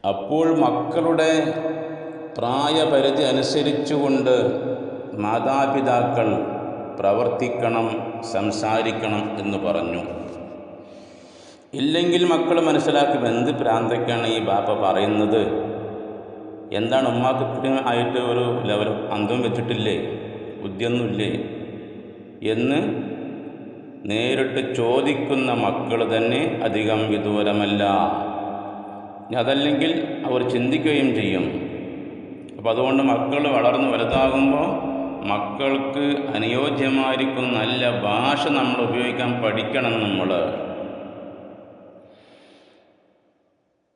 അപ്പോൾ മക്കളുടെ പ്രായപരിധി അനുസരിച്ചുകൊണ്ട് മാതാപിതാക്കൾ പ്രവർത്തിക്കണം, സംസാരിക്കണം എന്ന് പറഞ്ഞു. ഇല്ലെങ്കിൽ മക്കൾ മനസ്സിലാക്കും, എന്ത് പ്രാന്തൊക്കെയാണ് ഈ ബാപ്പ പറയുന്നത്, എന്താണ് ഉമ്മാക്ക് ഇത്രയും ആയിട്ട് ഒരു ലെവൽ അന്തം വെച്ചിട്ടില്ലേ, ബുദ്ധിയൊന്നുമില്ലേ എന്ന് നേരിട്ട് ചോദിക്കുന്ന മക്കൾ തന്നെ അധികം വിദൂരമല്ല. അതല്ലെങ്കിൽ അവർ ചിന്തിക്കുകയും ചെയ്യും. അപ്പോൾ അതുകൊണ്ട് മക്കൾ വളർന്നു വലുതാകുമ്പോൾ മക്കൾക്ക് അനുയോജ്യമായിരിക്കും നല്ല ഭാഷ നമ്മൾ ഉപയോഗിക്കാൻ പഠിക്കണം. നമ്മൾ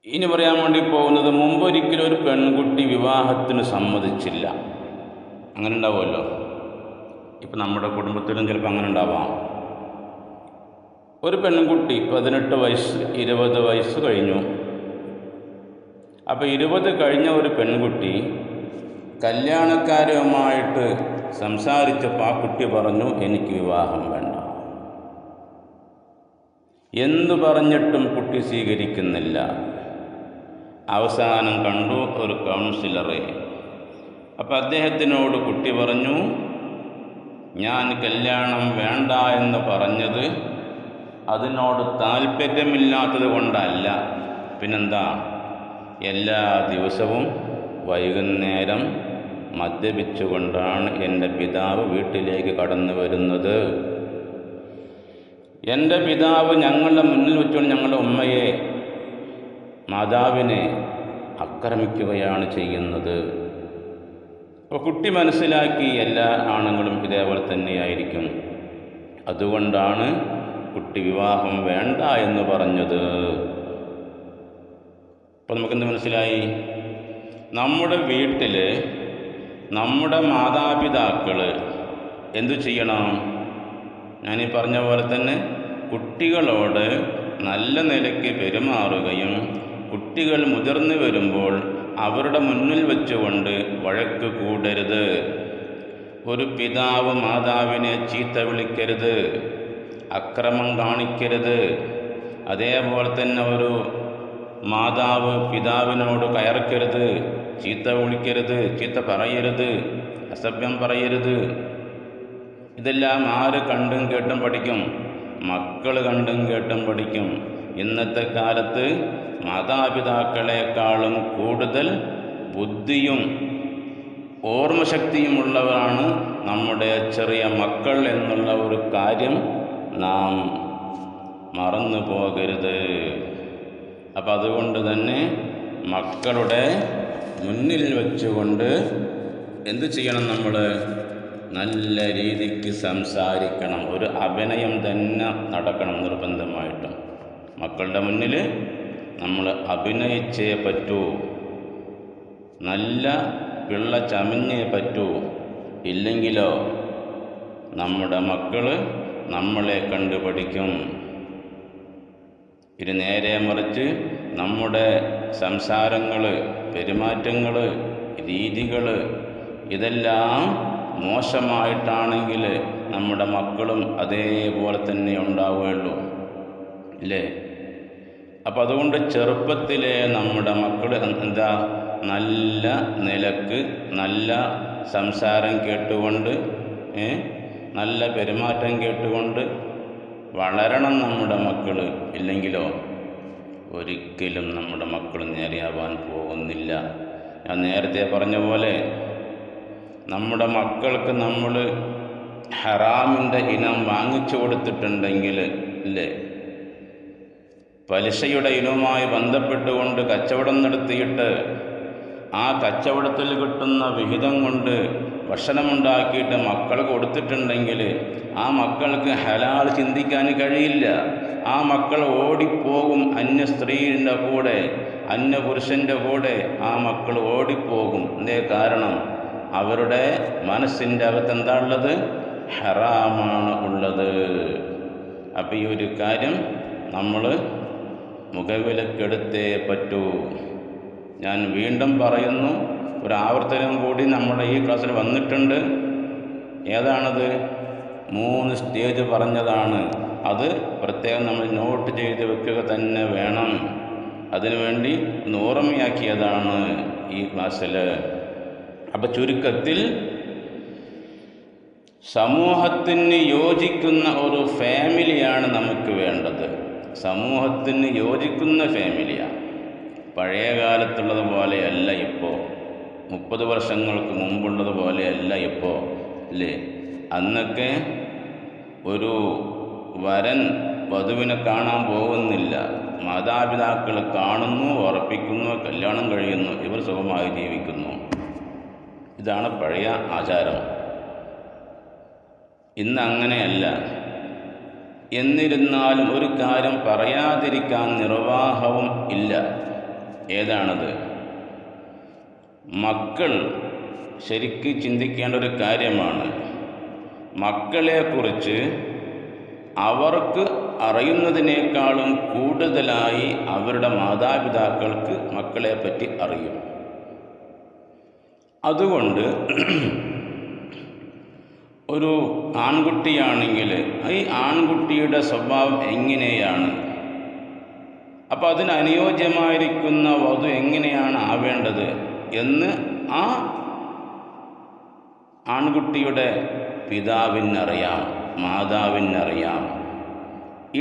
ഇനി പറയാൻ വേണ്ടി പോകുന്നത്, മുമ്പൊരിക്കലും ഒരു പെൺകുട്ടി വിവാഹത്തിന് സമ്മതിച്ചില്ല. അങ്ങനെ ഉണ്ടാവുമല്ലോ, ഇപ്പം നമ്മുടെ കുടുംബത്തിലും ചിലപ്പോൾ അങ്ങനെ ഉണ്ടാവാം. ഒരു പെൺകുട്ടി 18 വയസ്സ് 20 വയസ്സ് കഴിഞ്ഞു. അപ്പോൾ 20 കഴിഞ്ഞ ഒരു പെൺകുട്ടി കല്യാണക്കാരുമായിട്ട് സംസാരിച്ചപ്പോൾ ആ കുട്ടി പറഞ്ഞു, എനിക്ക് വിവാഹം വേണ്ട. എന്തു പറഞ്ഞിട്ടും കുട്ടി സ്വീകരിക്കുന്നില്ല. അവസാനം കണ്ടു ഒരു കൗൺസിലറെ. അപ്പം അദ്ദേഹത്തിനോട് കുട്ടി പറഞ്ഞു, ഞാൻ കല്യാണം വേണ്ട എന്ന് പറഞ്ഞത് അതിനോട് താല്പര്യമില്ലാത്തത് കൊണ്ടല്ല, പിന്നെന്താ, എല്ലാ ദിവസവും വൈകുന്നേരം മദ്യപിച്ചുകൊണ്ടാണ് എൻ്റെ പിതാവ് വീട്ടിലേക്ക് കടന്നു വരുന്നത്. എൻ്റെ പിതാവ് ഞങ്ങളുടെ മുന്നിൽ വെച്ചുകൊണ്ട് ഞങ്ങളുടെ ഉമ്മയെ, മാതാവിനെ ആക്രമിക്കുകയാണ് ചെയ്യുന്നത്. അപ്പോൾ കുട്ടി മനസ്സിലാക്കി എല്ലാ ആണുങ്ങളും ഇതേപോലെ തന്നെയായിരിക്കും, അതുകൊണ്ടാണ് കുട്ടി വിവാഹം വേണ്ട എന്ന് പറഞ്ഞത്. അപ്പോൾ നമുക്കെന്ത് മനസ്സിലായി? നമ്മുടെ വീട്ടിൽ നമ്മുടെ മാതാപിതാക്കൾ എന്തു ചെയ്യണം? ഞാനീ പറഞ്ഞ പോലെ തന്നെ കുട്ടികളോട് നല്ല നിലയ്ക്ക് പെരുമാറുകയും കുട്ടികൾ മുതിർന്നു വരുമ്പോൾ അവരുടെ മുന്നിൽ വെച്ചുകൊണ്ട് വഴക്ക് കൂടരുത്. ഒരു പിതാവ് മാതാവിനെ ചീത്ത വിളിക്കരുത്, അക്രമം കാണിക്കരുത്. അതേപോലെ തന്നെ ഒരു മാതാവ് പിതാവിനോട് കയർക്കരുത്, ചീത്ത വിളിക്കരുത്, ചീത്ത പറയരുത്, അസഭ്യം പറയരുത്. ഇതെല്ലാം ആര് കണ്ടും കേട്ടും പഠിക്കും? മക്കൾ കണ്ടും കേട്ടും പഠിക്കും. ഇന്നത്തെ കാലത്ത് മാതാപിതാക്കളെക്കാളും കൂടുതൽ ബുദ്ധിയും ഓർമ്മശക്തിയുമുള്ളവരാണ് നമ്മുടെ ചെറിയ മക്കൾ എന്നുള്ള ഒരു കാര്യം നാം മറന്നു പോകരുത്. അപ്പം അതുകൊണ്ട് തന്നെ മക്കളുടെ മുന്നിൽ വെച്ചുകൊണ്ട് എന്തു ചെയ്യണം? നമ്മൾ നല്ല രീതിക്ക് സംസാരിക്കണം. ഒരു അഭിനയം തന്നെ നടക്കണം നിർബന്ധമായിട്ടും. മക്കളുടെ മുന്നിൽ നമ്മൾ അഭിനയിച്ചേ പറ്റൂ, നല്ല പിള്ള ചമഞ്ഞേ പറ്റൂ. ഇല്ലെങ്കിലോ നമ്മുടെ മക്കൾ നമ്മളെ കണ്ടു പഠിക്കും. ഇത് നേരെ മറിച്ച് നമ്മുടെ സംസാരങ്ങൾ, പെരുമാറ്റങ്ങൾ, രീതികൾ ഇതെല്ലാം മോശമായിട്ടാണെങ്കിൽ നമ്മുടെ മക്കളും അതേപോലെ തന്നെ ഉണ്ടാവുകയുള്ളൂ, ഇല്ലേ? അപ്പം അതുകൊണ്ട് ചെറുപ്പത്തിലെ നമ്മുടെ മക്കൾ എന്താ, നല്ല നിലക്ക് നല്ല സംസാരം കേട്ടുകൊണ്ട് നല്ല പെരുമാറ്റം കേട്ടുകൊണ്ട് വളരണം നമ്മുടെ മക്കൾ. ഇല്ലെങ്കിലോ ഒരിക്കലും നമ്മുടെ മക്കൾ നേരെയാവാൻ പോകുന്നില്ല. ഞാൻ നേരത്തെ പറഞ്ഞ പോലെ നമ്മുടെ മക്കൾക്ക് നമ്മൾ ഹറാമിൻ്റെ ഇനം വാങ്ങിച്ചു കൊടുത്തിട്ടുണ്ടെങ്കിൽ, ഇല്ലേ, പലിശയുടെ ഇനവുമായി ബന്ധപ്പെട്ടുകൊണ്ട് കച്ചവടം നടത്തിയിട്ട് ആ കച്ചവടത്തിൽ കിട്ടുന്ന വിഹിതം കൊണ്ട് ഭക്ഷണമുണ്ടാക്കിയിട്ട് മക്കൾ കൊടുത്തിട്ടുണ്ടെങ്കിൽ ആ മക്കൾക്ക് ഹലാൽ ചിന്തിക്കാൻ കഴിയില്ല. ആ മക്കൾ ഓടിപ്പോകും അന്യ സ്ത്രീയുടെ കൂടെ, അന്യ പുരുഷൻ്റെ കൂടെ ആ മക്കൾ ഓടിപ്പോകും. എന്തേ കാരണം? അവരുടെ മനസ്സിൻ്റെ അകത്ത് എന്താ ഉള്ളത്? ഹറാമാണ് ഉള്ളത്. അപ്പം ഈ ഒരു കാര്യം നമ്മൾ മുഖവിലക്കെടുത്തേ പറ്റൂ. ഞാൻ വീണ്ടും പറയുന്നു, ഒരു ആവർത്തനം കൂടി നമ്മുടെ ഈ ക്ലാസ്സിൽ വന്നിട്ടുണ്ട്. ഏതാണത്? 3 സ്റ്റേജ് പറഞ്ഞതാണ്. അത് പ്രത്യേകം നമ്മൾ നോട്ട് ചെയ്ത് വെക്കുക തന്നെ വേണം. അതിനുവേണ്ടി ഒന്ന് ഓർമ്മയാക്കിയതാണ് ഈ ക്ലാസ്സിൽ. അപ്പം ചുരുക്കത്തിൽ സമൂഹത്തിന് യോജിക്കുന്ന ഒരു ഫാമിലിയാണ് നമുക്ക് വേണ്ടത്. സമൂഹത്തിന് യോജിക്കുന്ന ഫാമിലിയാണ്. പഴയ കാലത്തുള്ളത് പോലെയല്ല ഇപ്പോൾ, 30 വർഷങ്ങൾക്ക് മുമ്പുള്ളത് പോലെയല്ല ഇപ്പോൾ അല്ലേ? അന്നൊക്കെ ഒരു വരൻ വധുവിനെ കാണാൻ പോകുന്നില്ല, മാതാപിതാക്കൾ കാണുന്നു, ഉറപ്പിക്കുന്നു, കല്യാണം കഴിയുന്നു, ഇവർ സുഖമായി ജീവിക്കുന്നു. ഇതാണ് പഴയ ആചാരം. ഇന്ന് അങ്ങനെയല്ല. എന്നിരുന്നാലും ഒരു കാര്യം പറയാതിരിക്കാൻ നിർവാഹവും ഇല്ല. ഏതാണത്? മക്കൾ ശരിക്ക് ചിന്തിക്കേണ്ട ഒരു കാര്യമാണ്. മക്കളെക്കുറിച്ച് അവർക്ക് അറിയുന്നതിനേക്കാളും കൂടുതലായി അവരുടെ മാതാപിതാക്കൾക്ക് മക്കളെപ്പറ്റി അറിയും. അതുകൊണ്ട് ഒരു ആൺകുട്ടിയാണെങ്കിൽ ഈ ആൺകുട്ടിയുടെ സ്വഭാവം എങ്ങനെയാണ്, അപ്പോൾ അതിന് അനുയോജ്യമായിരിക്കുന്ന വധു എങ്ങനെയാണ് ആവേണ്ടത് എന്ന് ആ ആൺകുട്ടിയുടെ പിതാവിനറിയാം, മാതാവിനറിയാം.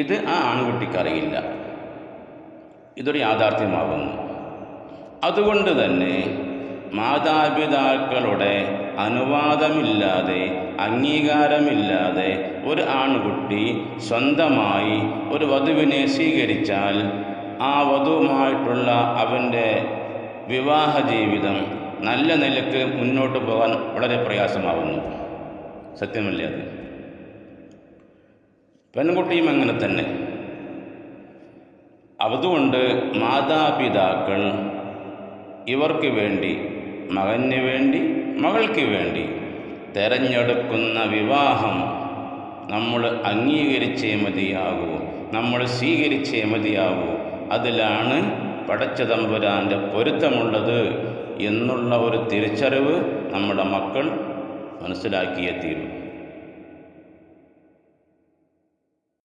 ഇത് ആ ആൺകുട്ടിക്കറിയില്ല. ഇതൊരു യാഥാർത്ഥ്യമാകുന്നു. അതുകൊണ്ട് തന്നെ മാതാപിതാക്കളുടെ അനുവാദമില്ലാതെ, അംഗീകാരമില്ലാതെ ഒരു ആൺകുട്ടി സ്വന്തമായി ഒരു വധുവിനെ സ്വീകരിച്ചാൽ ആ വധുവുമായിട്ടുള്ള അവൻ്റെ വിവാഹ ജീവിതം നല്ല നിലക്ക് മുന്നോട്ട് പോകാൻ വളരെ പ്രയാസമാകുന്നു. സത്യമല്ലേ അത്? പെൺകുട്ടിയും അങ്ങനെ തന്നെ. അതുകൊണ്ട് മാതാപിതാക്കൾ ഇവർക്ക് വേണ്ടി, മകന് വേണ്ടി, മകൾക്ക് വേണ്ടി തിരഞ്ഞെടുക്കുന്ന വിവാഹം നമ്മൾ അംഗീകരിച്ചേ മതിയാകൂ, നമ്മൾ സ്വീകരിച്ചേ മതിയാകൂ. അതിലാണ് പടച്ച തമ്പുരാൻ്റെ പൊരുത്തമുള്ളത് എന്നുള്ള ഒരു തിരിച്ചറിവ് നമ്മുടെ മക്കൾ മനസ്സിലാക്കിയേ തീരും.